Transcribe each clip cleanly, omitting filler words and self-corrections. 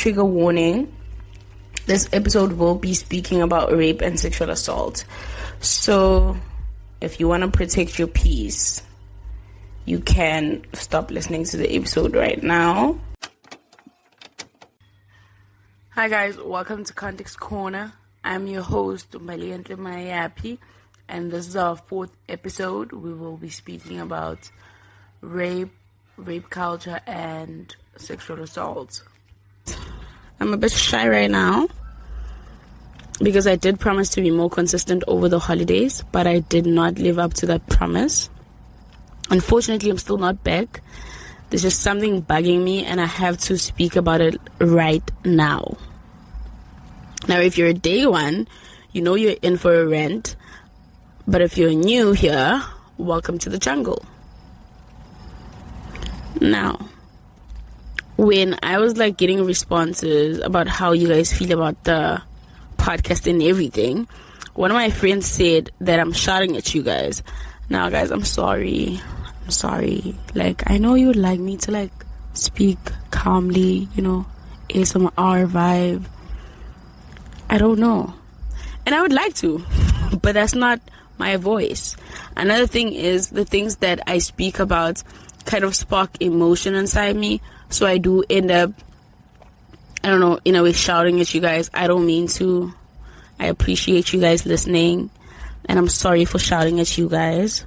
trigger warning. This episode will be speaking about rape and sexual assault. So if you want to protect your peace, you can stop listening to the episode right now. Hi guys, welcome to Context Corner. I'm your host, Malientle Mayapi, and this is our 4th episode. We will be speaking about rape culture, and sexual assault. I'm a bit shy right now because I did promise to be more consistent over the holidays, but I did not live up to that promise. Unfortunately, I'm still not back. There's just something bugging me and I have to speak about it right now. Now, if you're a day one, you know you're in for a rant, but if you're new here, welcome to the jungle. Now, when I was getting responses about how you guys feel about the podcast and everything, one of my friends said that I'm shouting at you guys. Now, guys, I'm sorry. I know you would like me to speak calmly, ASMR vibe. I don't know. And I would like to, but that's not my voice. Another thing is the things that I speak about kind of spark emotion inside me, so I do end up, in a way shouting at you guys. I don't mean to. I appreciate you guys listening, and I'm sorry for shouting at you guys.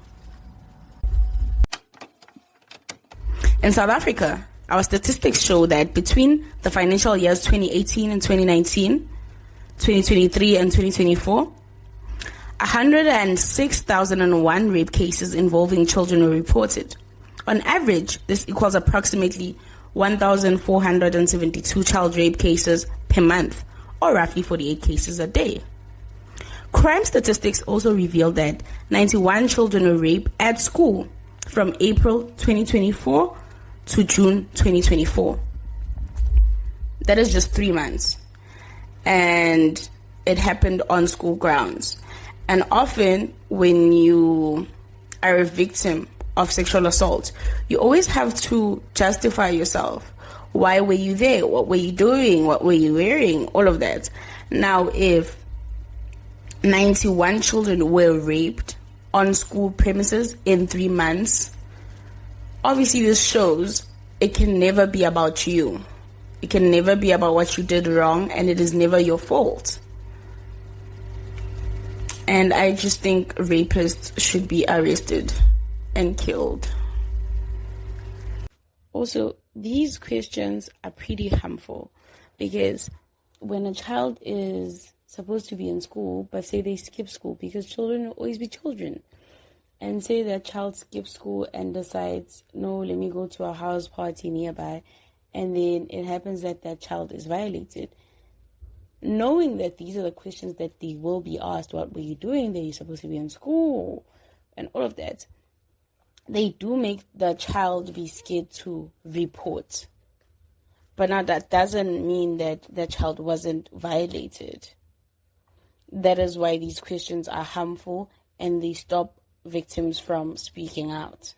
In South Africa, our statistics show that between the financial years 2018 and 2019, 2023 and 2024, 106,001 rape cases involving children were reported. On average, this equals approximately 1,472 child rape cases per month, or roughly 48 cases a day. Crime statistics also reveal that 91 children were raped at school from April 2024 to June 2024. That is just 3 months. And it happened on school grounds. And often when you are a victim of sexual assault, you always have to justify yourself. Why were you there? What were you doing? What were you wearing? All of that. Now, if 91 children were raped on school premises in 3 months, obviously this shows it can never be about you. It can never be about what you did wrong, and it is never your fault. And I just think rapists should be arrested and killed. Also, these questions are pretty harmful because when a child is supposed to be in school, but say they skip school, because children will always be children, and say that child skips school and decides, no, let me go to a house party nearby, and then it happens that that child is violated. Knowing that these are the questions that they will be asked, what were you doing there? You're supposed to be in school, and all of that. They do make the child be scared to report. But now that doesn't mean that the child wasn't violated. That is why these questions are harmful and they stop victims from speaking out.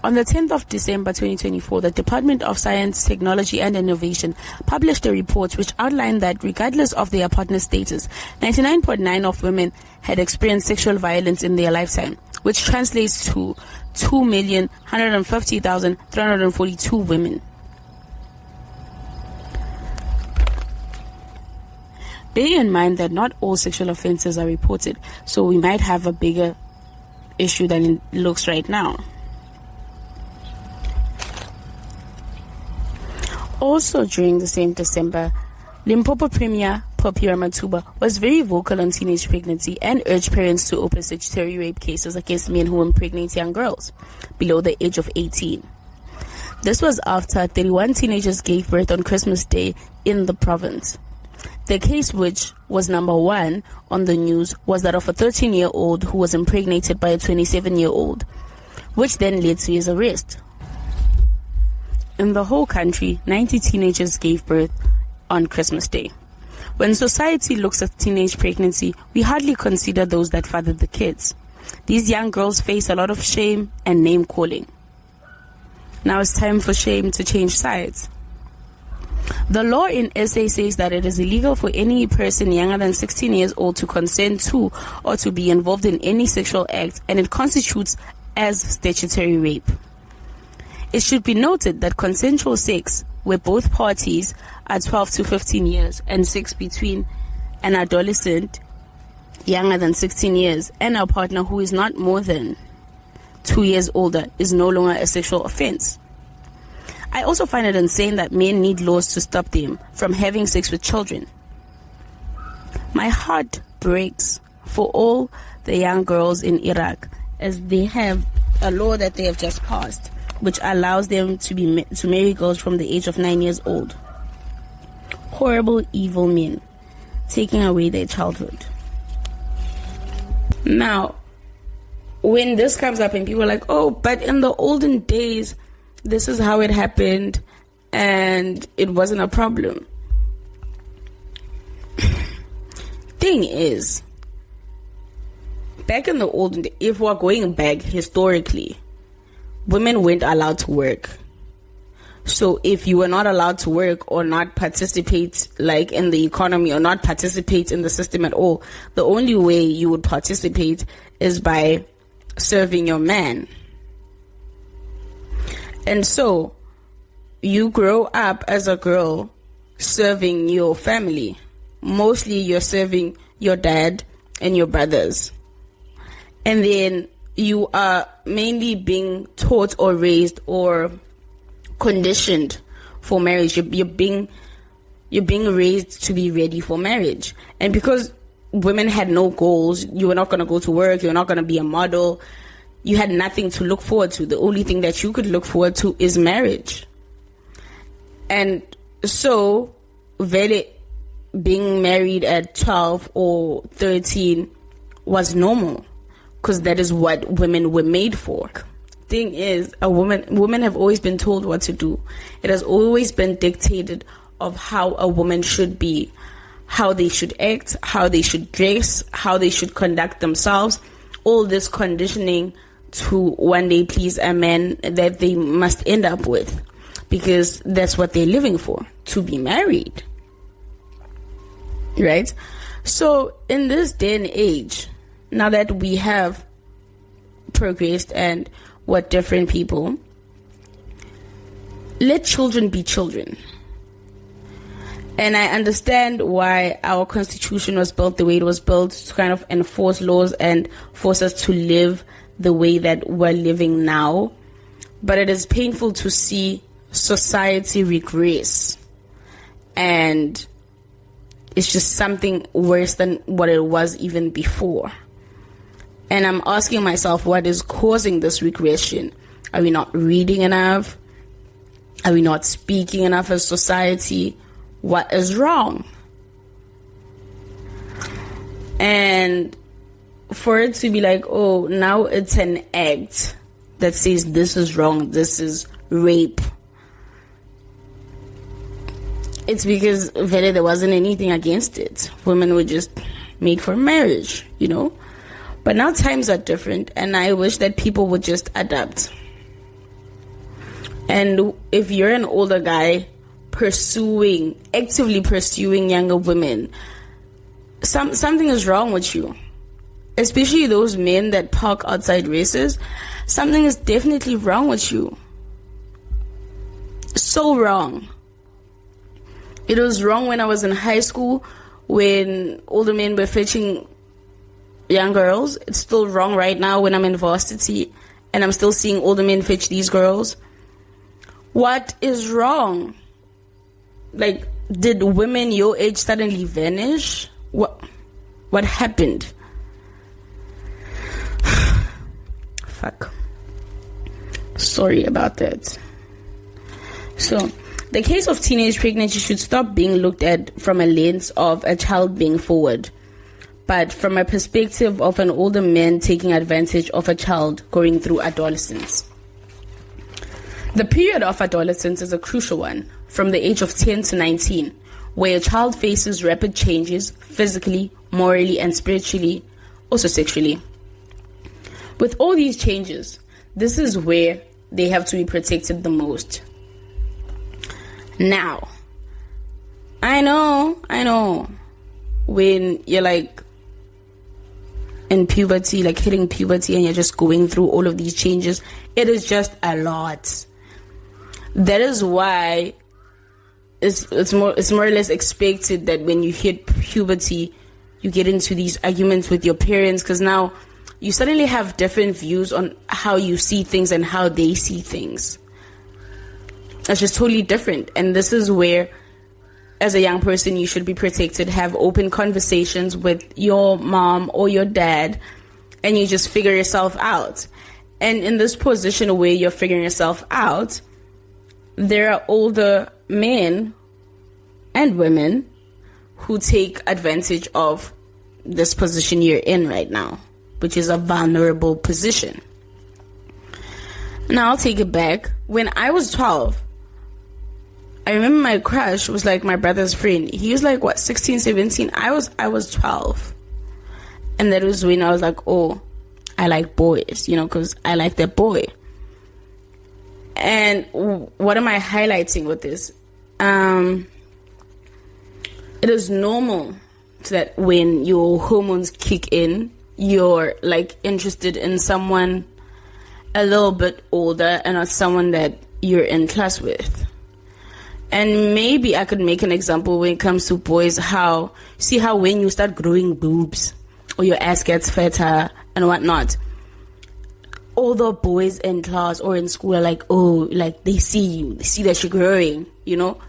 On the 10th of December 2024, the Department of Science, Technology and Innovation published a report which outlined that regardless of their partner status, 99.9% of women had experienced sexual violence in their lifetime, which translates to 2,150,342 women. Bear in mind that not all sexual offenses are reported, so we might have a bigger issue than it looks right now. Also during the same December, Limpopo Premier Popia Matuba was very vocal on teenage pregnancy and urged parents to open statutory rape cases against men who impregnate young girls below the age of 18. This was after 31 teenagers gave birth on Christmas Day in the province. The case, which was number 1 on the news, was that of a 13-year-old who was impregnated by a 27-year-old, which then led to his arrest. In the whole country, 90 teenagers gave birth on Christmas Day. When society looks at teenage pregnancy, we hardly consider those that fathered the kids. These young girls face a lot of shame and name-calling. Now it's time for shame to change sides. The law in SA says that it is illegal for any person younger than 16 years old to consent to or to be involved in any sexual act, and it constitutes as statutory rape. It should be noted that consensual sex, where both parties are 12 to 15 years, and sex between an adolescent younger than 16 years and a partner who is not more than 2 years older, is no longer a sexual offense. I also find it insane that men need laws to stop them from having sex with children. My heart breaks for all the young girls in Iraq, as they have a law that they have just passed which allows them to marry girls from the age of 9 years old. Horrible, evil men taking away their childhood. Now, when this comes up and people are like, oh, but in the olden days, this is how it happened and it wasn't a problem. Thing is, back in the olden days, if we're going back historically, women weren't allowed to work. So if you were not allowed to work or not participate like in the economy or not participate in the system at all, the only way you would participate is by serving your man. And so you grow up as a girl serving your family. Mostly you're serving your dad and your brothers. And then you are mainly being taught or raised or conditioned for marriage. You're being raised to be ready for marriage. And because women had no goals, you were not going to go to work, you're not going to be a model, you had nothing to look forward to. The only thing that you could look forward to is marriage. And so being married at 12 or 13 was normal, because that is what women were made for. Thing is, women have always been told what to do. It has always been dictated of how a woman should be, how they should act, how they should dress, how they should conduct themselves. All this conditioning to one day please a man that they must end up with, because that's what they're living for, to be married. Right? So in this day and age, now that we have progressed and we're different people, let children be children. And I understand why our constitution was built the way it was built, to kind of enforce laws and force us to live the way that we're living now. But it is painful to see society regress, and it's just something worse than what it was even before. And I'm asking myself, what is causing this regression? Are we not reading enough? Are we not speaking enough as society? What is wrong? And for it to be like, oh, now it's an act that says this is wrong, this is rape. It's because really there wasn't anything against it. Women were just made for marriage, you know? But now times are different, and I wish that people would just adapt. And if you're an older guy actively pursuing younger women, something is wrong with you. Especially those men that park outside races, something is definitely wrong with you. So wrong. It was wrong when I was in high school, when older men were fetching young girls. It's still wrong right now when I'm in varsity and I'm still seeing older men fetch these girls. What is wrong? Like, did women your age suddenly vanish? What happened? Fuck. Sorry about that. So, the case of teenage pregnancy should stop being looked at from a lens of a child being forward, but from a perspective of an older man taking advantage of a child going through adolescence. The period of adolescence is a crucial one, from the age of 10 to 19, where a child faces rapid changes physically, morally, and spiritually, also sexually. With all these changes, this is where they have to be protected the most. Now, I know, when you're like in puberty, like hitting puberty, and you're just going through all of these changes, it is just a lot. That is why it's more or less expected that when you hit puberty, you get into these arguments with your parents, because now you suddenly have different views on how you see things and how they see things. It's just totally different. And this is where, as a young person, you should be protected, have open conversations with your mom or your dad, and you just figure yourself out. And in this position where you're figuring yourself out, there are older men and women who take advantage of this position you're in right now, which is a vulnerable position. Now I'll take it back. When I was 12, I remember my crush was like my brother's friend. He was like, 16, 17? I was 12. And that was when I was like, oh, I like boys, because I like that boy. And what am I highlighting with this? It is normal that when your hormones kick in, you're like interested in someone a little bit older and not someone that you're in class with. And maybe I could make an example when it comes to boys, how when you start growing boobs or your ass gets fatter and whatnot, older boys in class or in school are like, oh, like they see you, they see that you're growing,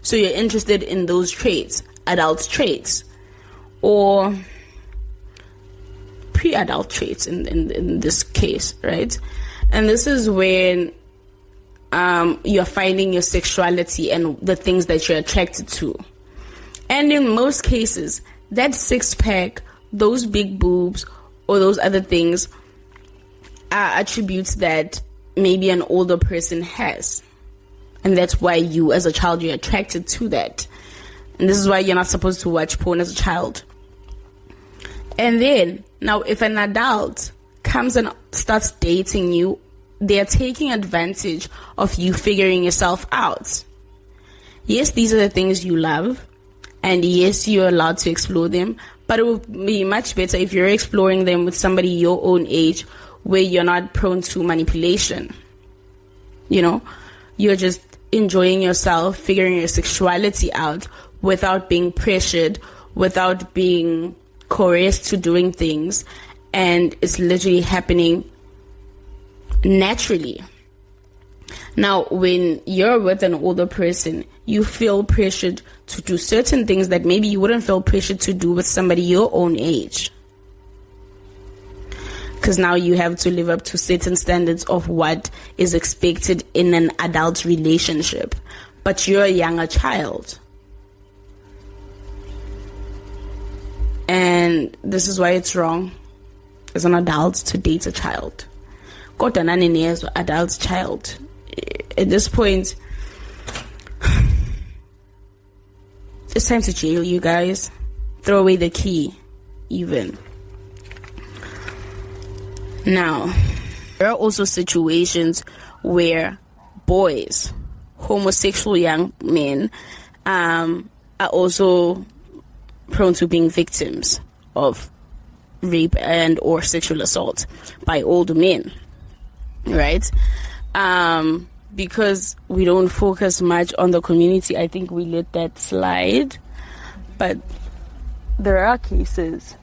so you're interested in those traits, adult traits, or pre-adult traits in this case, right? And this is when you're finding your sexuality and the things that you're attracted to. And in most cases, that six-pack, those big boobs, or those other things are attributes that maybe an older person has. And that's why you, as a child, you're attracted to that. And this is why you're not supposed to watch porn as a child. And then, now if an adult comes and starts dating you, they're taking advantage of you figuring yourself out. Yes, these are the things you love, and yes, you're allowed to explore them, but it would be much better if you're exploring them with somebody your own age, where you're not prone to manipulation. You're just enjoying yourself, figuring your sexuality out without being pressured, without being coerced to doing things, and it's literally happening naturally. Now, when you're with an older person, you feel pressured to do certain things that maybe you wouldn't feel pressured to do with somebody your own age. Because now you have to live up to certain standards of what is expected in an adult relationship. But you're a younger child. And this is why it's wrong as an adult to date a child. Got an adult child. At this point, it's time to jail, you guys. Throw away the key, even. Now, there are also situations where boys, homosexual young men, are also prone to being victims of rape and or sexual assault by older men, right? Because we don't focus much on the community, I think we let that slide. But there are cases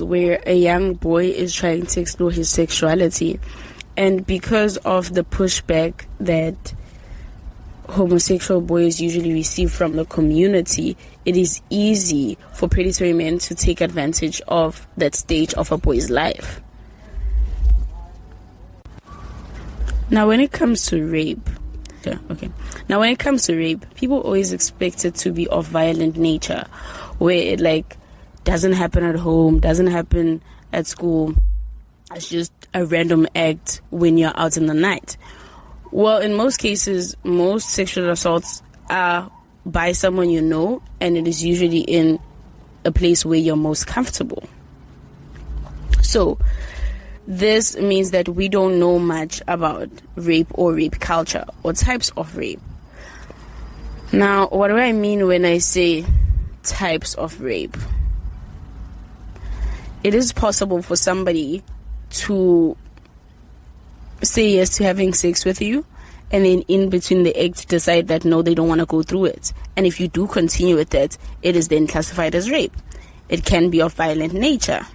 where a young boy is trying to explore his sexuality, and because of the pushback that homosexual boys usually receive from the community, it is easy for predatory men to take advantage of that stage of a boy's life. Now, when it comes to rape, people always expect it to be of violent nature, where it doesn't happen at home, doesn't happen at school. It's just a random act when you're out in the night. Well, in most cases, most sexual assaults are by someone you know, and it is usually in a place where you're most comfortable. So, this means that we don't know much about rape or rape culture or types of rape. Now, what do I mean when I say types of rape? It is possible for somebody to say yes to having sex with you, and then in between the act decide that no, they don't want to go through it. And if you do continue with that, it is then classified as rape. It can be of violent nature.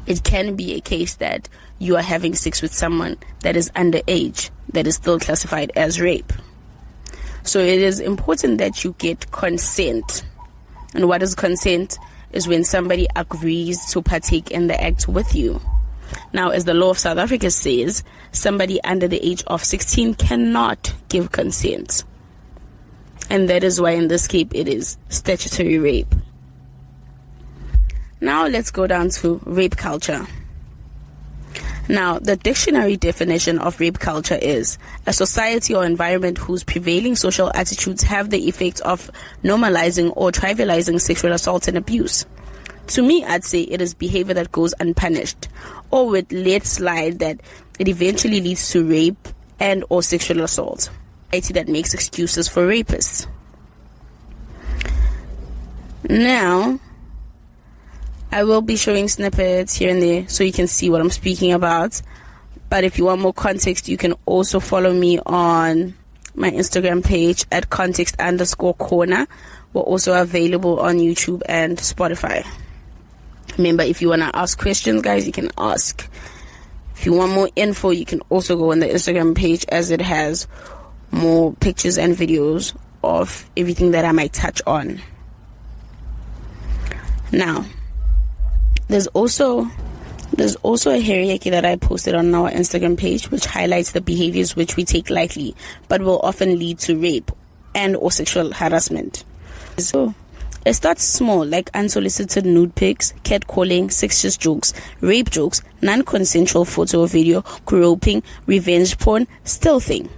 It can be a case that you are having sex with someone that is underage, that is still classified as rape. So it is important that you get consent. And what is consent? Is when somebody agrees to partake in the act with you. Now, as the law of South Africa says, somebody under the age of 16 cannot give consent. And that is why in this case it is statutory rape. Now let's go down to rape culture. Now, the dictionary definition of rape culture is a society or environment whose prevailing social attitudes have the effect of normalizing or trivializing sexual assault and abuse. To me, I'd say it is behavior that goes unpunished, or with let slide that it eventually leads to rape and or sexual assault. Society that makes excuses for rapists. Now, I will be showing snippets here and there so you can see what I'm speaking about. But if you want more context, you can also follow me on my Instagram page at context_corner. We're also available on YouTube and Spotify. Remember, if you want to ask questions, guys, you can ask. If you want more info, you can also go on the Instagram page, as it has more pictures and videos of everything that I might touch on. Now, there's also a hierarchy that I posted on our Instagram page, which highlights the behaviors which we take lightly, but will often lead to rape and or sexual harassment. So, it starts small, like unsolicited nude pics, catcalling, sexist jokes, rape jokes, non-consensual photo or video, groping, revenge porn, stealthing.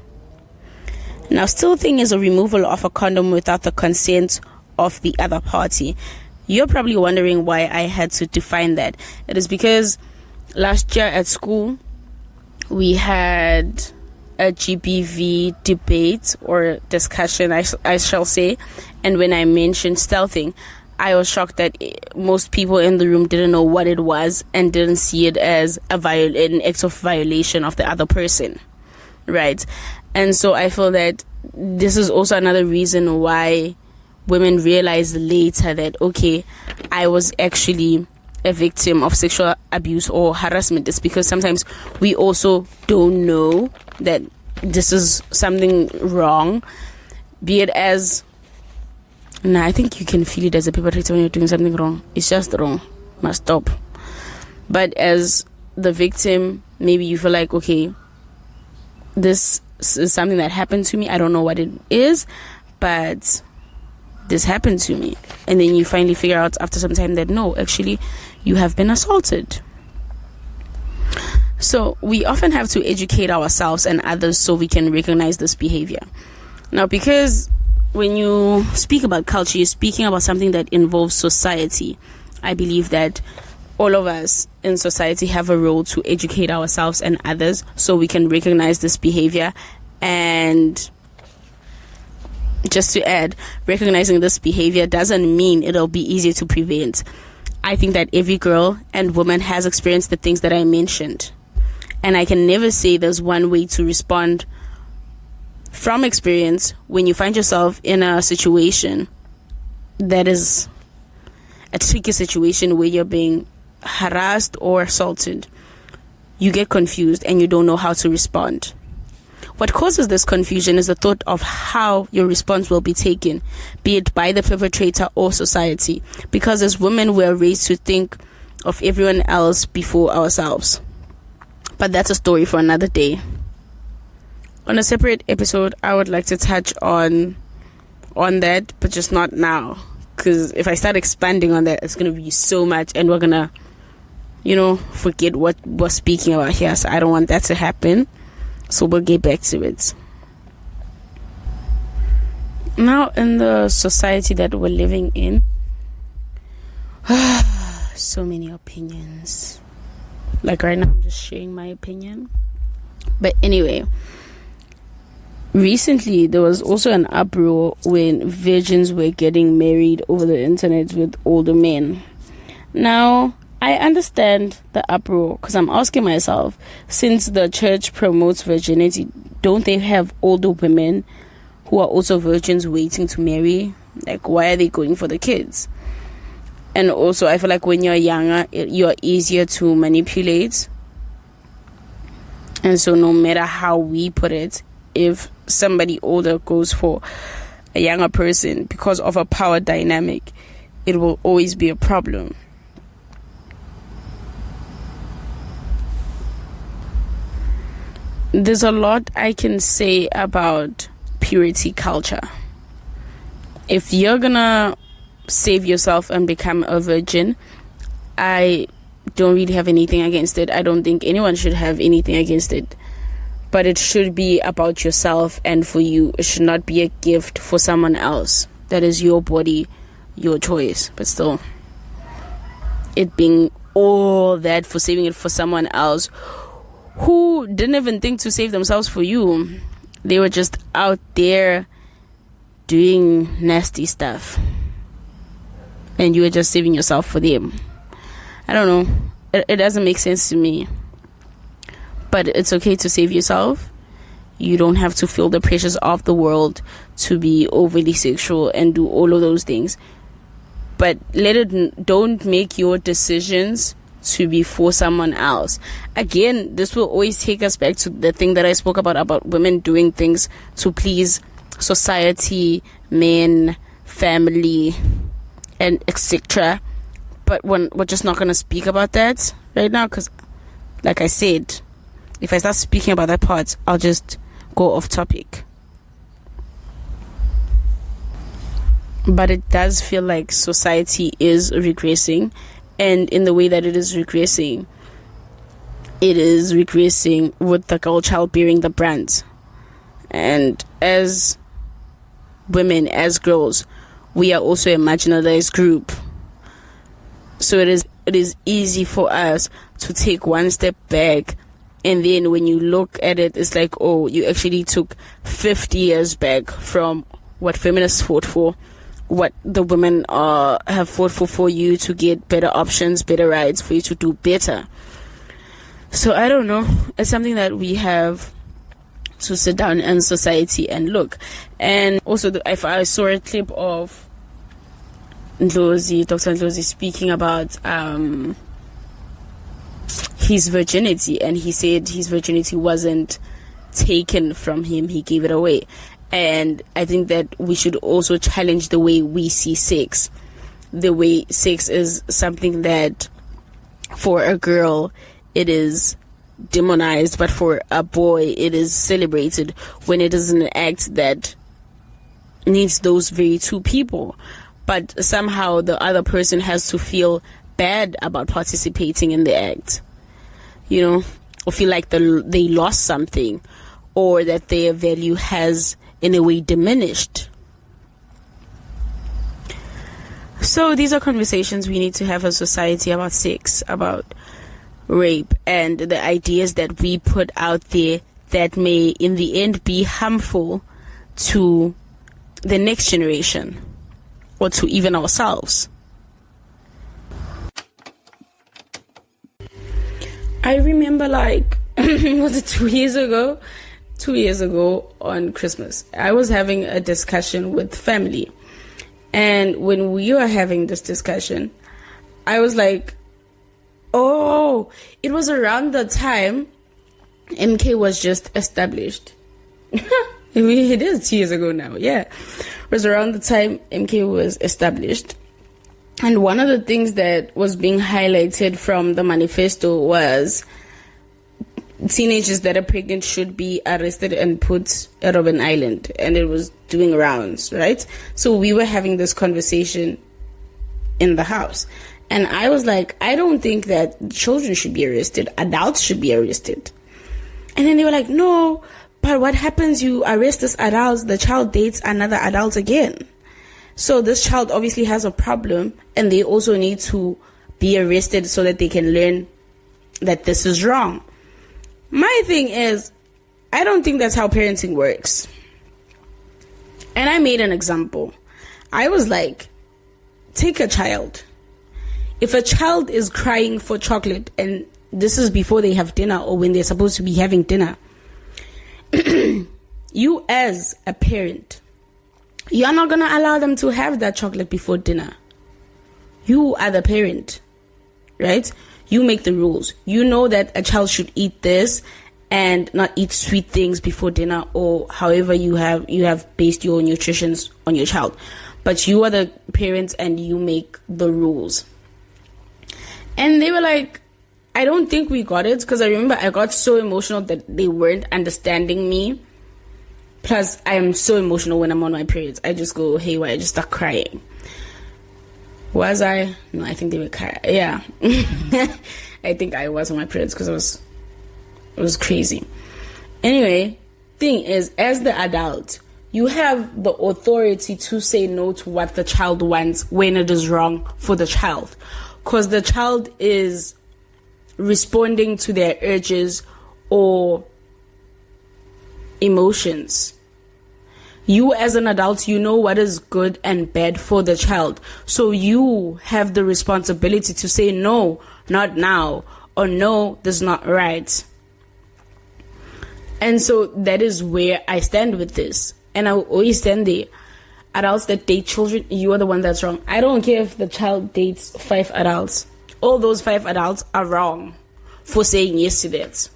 Now, stealthing is a removal of a condom without the consent of the other party. You're probably wondering why I had to define that. It is because last year at school, we had a GBV debate or discussion, I shall say. And when I mentioned stealthing, I was shocked that most people in the room didn't know what it was and didn't see it as an act of violation of the other person, right? And so I feel that this is also another reason why women realize later that, okay, I was actually a victim of sexual abuse or harassment. It's because sometimes we also don't know that this is something wrong, be it as, I think you can feel it as a perpetrator when you're doing something wrong. It's just wrong, must stop. But as the victim, maybe you feel like, okay, this is something that happened to me, I don't know what it is, but this happened to me. And then you finally figure out after some time that no, actually you have been assaulted. So we often have to educate ourselves and others so we can recognize this behavior. Now, because when you speak about culture, you're speaking about something that involves society. I believe that all of us in society have a role to educate ourselves and others so we can recognize this behavior. And just to add, recognizing this behavior doesn't mean it'll be easier to prevent. I think that every girl and woman has experienced the things that I mentioned. And I can never say there's one way to respond from experience when you find yourself in a situation that is a tricky situation where you're being harassed or assaulted. You get confused and you don't know how to respond. What causes this confusion is the thought of how your response will be taken, be it by the perpetrator or society. Because as women, we are raised to think of everyone else before ourselves. But that's a story for another day. On a separate episode, I would like to touch on that, but just not now. Because if I start expanding on that, it's going to be so much and we're going to, forget what we're speaking about here. So I don't want that to happen. So we'll get back to it. Now, in the society that we're living in, so many opinions. Like right now, I'm just sharing my opinion. But anyway, recently there was also an uproar when virgins were getting married over the internet with older men. Now, I understand the uproar because I'm asking myself, since the church promotes virginity, don't they have older women who are also virgins waiting to marry? Like, why are they going for the kids? And also, I feel like when you're younger, you're easier to manipulate. And so no matter how we put it, if somebody older goes for a younger person because of a power dynamic, it will always be a problem. There's a lot I can say about purity culture. If you're gonna save yourself and become a virgin, I don't really have anything against it. I don't think anyone should have anything against it. But it should be about yourself and for you. It should not be a gift for someone else. That is your body, your choice. But still, it being all that for saving it for someone else who didn't even think to save themselves for you. They were just out there doing nasty stuff. And you were just saving yourself for them. I don't know. It doesn't make sense to me. But it's okay to save yourself. You don't have to feel the pressures of the world to be overly sexual and do all of those things. But don't make your decisions to be for someone else. Again, this will always take us back to the thing that I spoke about women doing things to please society, men, family, and etc. But we're just not going to speak about that right now because, like I said, if I start speaking about that part, I'll just go off topic. But it does feel like society is regressing, and in the way that it is regressing with the girl child bearing the brunt. And as women, as girls, we are also a marginalized group. So it is easy for us to take one step back, and then when you look at it, it's like, oh, you actually took 50 years back from what feminists fought for, what the women have fought for you to get better options, better rights, for you to do better. So I don't know. It's something that we have to sit down in society and look. And also, if I saw a clip of Dr. Ndlozi speaking about his virginity, and he said his virginity wasn't taken from him, he gave it away. And I think that we should also challenge the way we see sex. The way sex is something that for a girl it is demonized, but for a boy it is celebrated when it is an act that needs those very two people. But somehow the other person has to feel bad about participating in the act, or feel like they lost something, or that their value has in a way diminished. So these are conversations we need to have as society about sex, about rape, and the ideas that we put out there that may in the end be harmful to the next generation or to even ourselves. I remember was it 2 years ago? 2 years ago on Christmas, I was having a discussion with family. And when we were having this discussion, I was like, oh, it was around the time MK was just established. It is 2 years ago now, yeah. It was around the time MK was established. And one of the things that was being highlighted from the manifesto was teenagers that are pregnant should be arrested and put at Robben Island. And it was doing rounds, right? So we were having this conversation in the house. And I was like, I don't think that children should be arrested. Adults should be arrested. And then they were like, no, but what happens, you arrest this adult, the child dates another adult again. So this child obviously has a problem, and they also need to be arrested so that they can learn that this is wrong. My thing is, I don't think that's how parenting works. And I made an example. I was like, take a child. If a child is crying for chocolate, and this is before they have dinner or when they're supposed to be having dinner, you as a parent, you're not going to allow them to have that chocolate before dinner. You are the parent, right? You make the rules. You know that a child should eat this and not eat sweet things before dinner, or however you have based your nutrition on your child. But you are the parents and you make the rules. And they were like, I don't think we got it, because I remember I got so emotional that they weren't understanding me. Plus, I am so emotional when I'm on my periods. I just go haywire, I just start crying. Was I? No, I think they were crying. Yeah. I think I was on my periods because it was crazy. Anyway, thing is, as the adult, you have the authority to say no to what the child wants when it is wrong for the child. Because the child is responding to their urges or emotions. You as an adult, you know what is good and bad for the child. So you have the responsibility to say no, not now, or no, that's not right. And so that is where I stand with this. And I will always stand there. Adults that date children, you are the one that's wrong. I don't care if the child dates 5 adults. All those 5 adults are wrong for saying yes to that.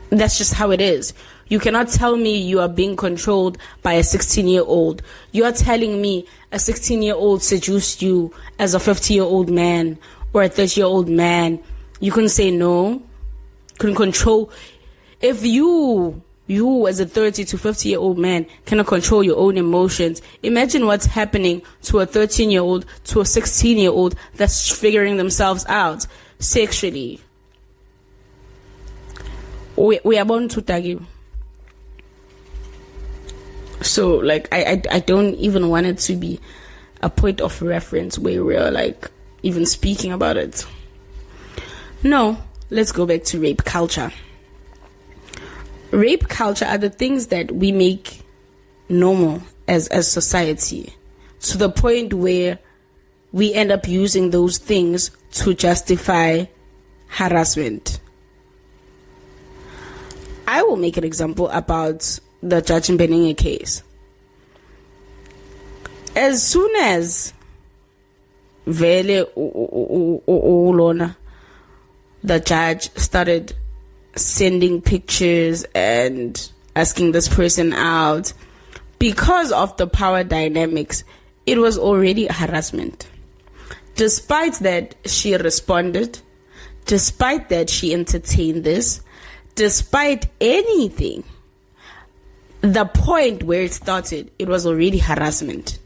That's just how it is. You cannot tell me you are being controlled by a 16-year-old. You are telling me a 16-year-old seduced you as a 50-year-old man or a 30-year-old man. You couldn't say no. Couldn't control. If you as a 30 to 50-year-old man cannot control your own emotions, imagine what's happening to a 13-year-old, to a 16-year-old that's figuring themselves out sexually. We are born to tag you. So, like, I don't even want it to be a point of reference where we're, like, even speaking about it. No, let's go back to rape culture. Rape culture are the things that we make normal as society, to the point where we end up using those things to justify harassment. I will make an example about the Judge Mbenenge case. As soon as Vele Ulona, the judge, started sending pictures and asking this person out, because of the power dynamics, it was already harassment. Despite that, she responded. Despite that, she entertained this. Despite anything, the point where it started, it was already harassment.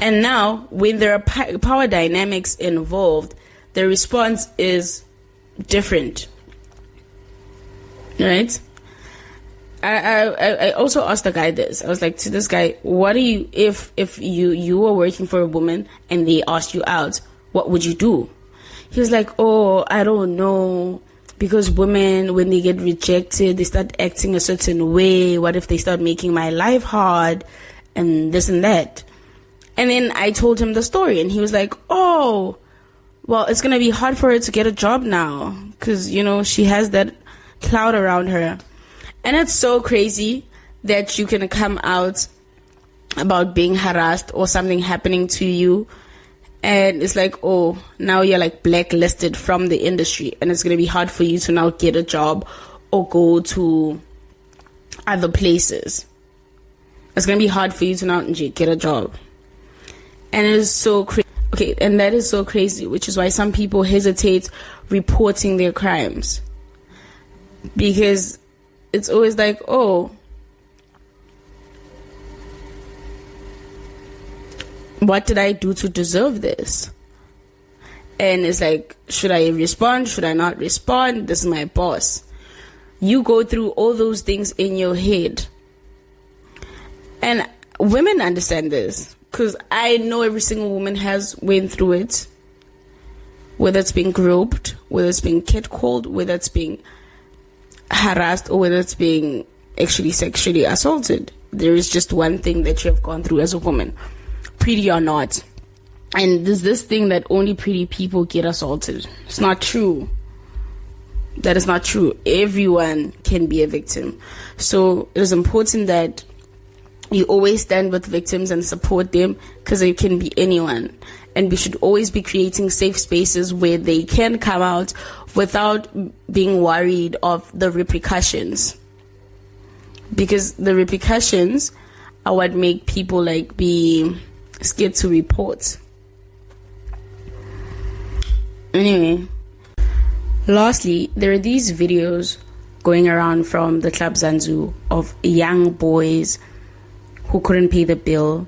And now, when there are power dynamics involved, the response is different. Right? I also asked the guy this. I was like, to this guy, what do you, if you were working for a woman and they asked you out, what would you do? He was like, oh, I don't know, because women, when they get rejected, they start acting a certain way. What if they start making my life hard and this and that? And then I told him the story, and he was like, oh, well, it's going to be hard for her to get a job now because, you know, she has that cloud around her. And it's so crazy that you can come out about being harassed or something happening to you, and it's like, oh, now you're like blacklisted from the industry, and it's going to be hard for you to now get a job or go to other places. It's going to be hard for you to now get a job. And it is so crazy. Okay, and that is so crazy, which is why some people hesitate reporting their crimes. Because it's always like, oh, what did I do to deserve this? And it's like, should I respond? Should I not respond? This is my boss. You go through all those things in your head. And women understand this, because I know every single woman has went through it. whether it's being groped, whether it's being catcalled, whether it's being harassed, or whether it's being actually sexually assaulted. There is just one thing that you have gone through as a woman, pretty or not. And there's this thing that only pretty people get assaulted. It's not true. That is not true. Everyone can be a victim. So it is important that you always stand with victims and support them, because it can be anyone. And we should always be creating safe spaces where they can come out without being worried of the repercussions. Because the repercussions are what make people be scared to report. Anyway, lastly, there are these videos going around from the Club Zanzu of young boys who couldn't pay the bill,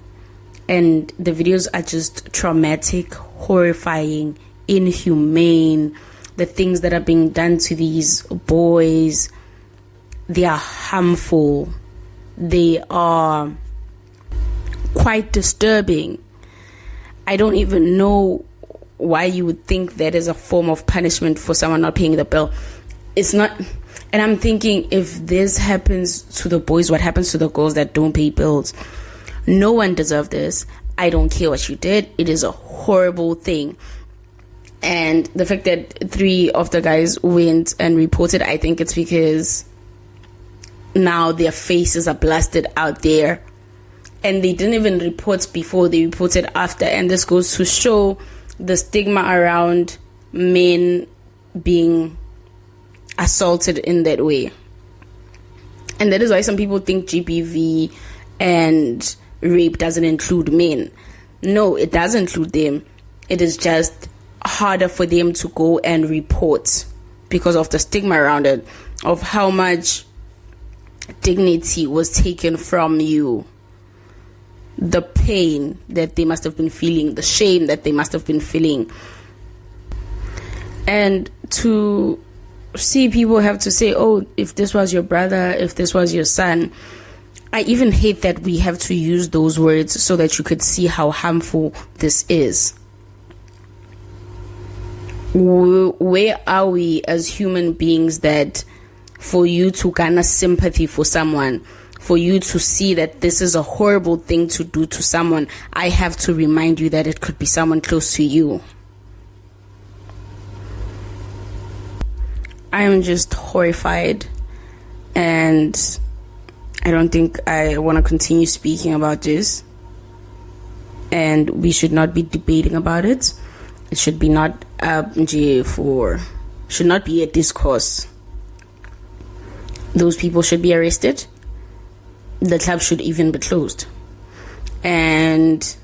and the videos are just traumatic, horrifying, inhumane. The things that are being done to these boys, they are harmful. They are quite disturbing. I don't even know why you would think that is a form of punishment for someone not paying the bill. It's not. And I'm thinking, if this happens to the boys, what happens to the girls that don't pay bills? No one deserves this. I don't care what you did. It is a horrible thing. And the fact that 3 of the guys went and reported, I think it's because now their faces are blasted out there. And they didn't even report before, they reported after. And this goes to show the stigma around men being assaulted in that way. And that is why some people think GBV and rape doesn't include men. No, it does include them. It is just harder for them to go and report because of the stigma around it, of how much dignity was taken from you, the pain that they must have been feeling, the shame that they must have been feeling. And to see people have to say, oh, if this was your brother, if this was your son. I even hate that we have to use those words so that you could see how harmful this is. Where are we as human beings that for you to garner sympathy for someone, for you to see that this is a horrible thing to do to someone, I have to remind you that it could be someone close to you? I am just horrified, and I don't think I want to continue speaking about this, and we should not be debating about it. It should be not should not be a discourse. Those people should be arrested. The club should even be closed. And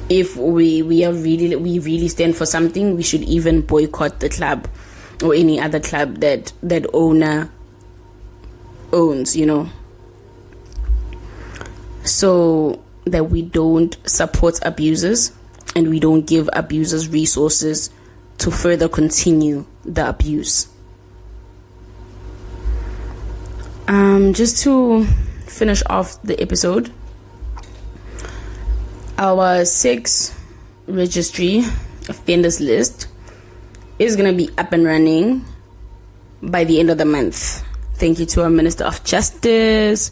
if we really stand for something, we should even boycott the club or any other club that owner owns, so that we don't support abusers and we don't give abusers resources to further continue the abuse. Just to finish off the episode, our 6 registry offenders list is going to be up and running by the end of the month. Thank you to our Minister of Justice.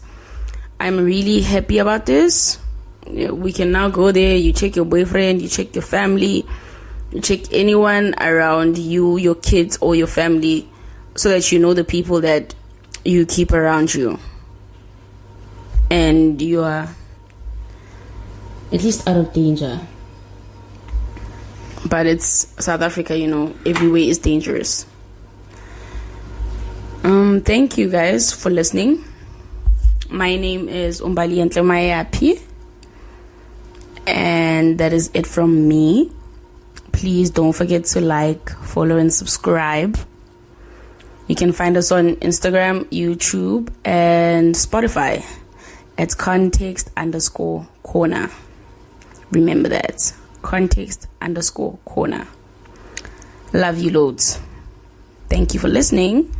I'm really happy about this. We can now go there, you check your boyfriend, you check your family, you check anyone around you, your kids or your family, so that you know the people that you keep around you. And you are at least out of danger. But it's South Africa, everywhere is dangerous. Thank you guys for listening. My name is Umbali Ntlemayapi, and that is it from me. Please don't forget to like, follow, and subscribe. You can find us on Instagram, YouTube, and Spotify at context_corner. Remember that. context_corner. Love you loads. Thank you for listening.